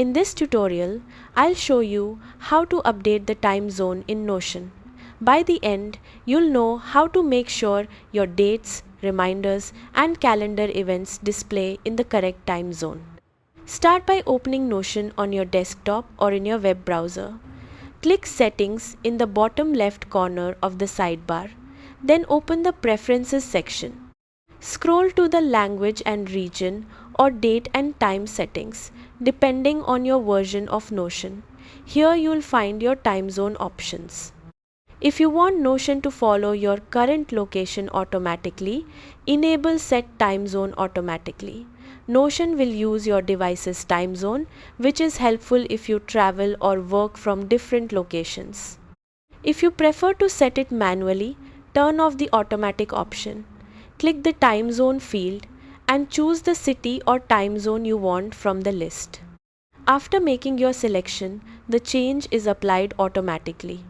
In this tutorial, I'll show you how to update the time zone in Notion. By the end, you'll know how to make sure your dates, reminders, and calendar events display in the correct time zone. Start by opening Notion on your desktop or in your web browser. Click Settings in the bottom left corner of the sidebar, then open the Preferences section. Scroll to the Language and Region or Date and Time settings, depending on your version of Notion. Here you'll find your time zone options. If you want Notion to follow your current location automatically, enable Set Time Zone automatically. Notion will use your device's time zone, which is helpful if you travel or work from different locations. If you prefer to set it manually, turn off the automatic option. Click the time zone field and choose the city or time zone you want from the list. After making your selection, the change is applied automatically.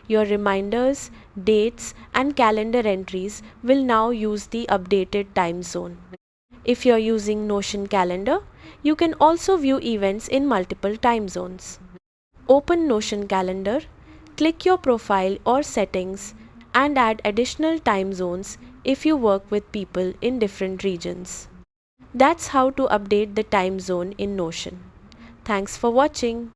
Your reminders, dates, and calendar entries will now use the updated time zone. If you're using Notion Calendar, you can also view events in multiple time zones. Open Notion Calendar, click your profile or settings, and add additional time zones if you work with people in different regions. That's how to update the time zone in Notion. Thanks for watching.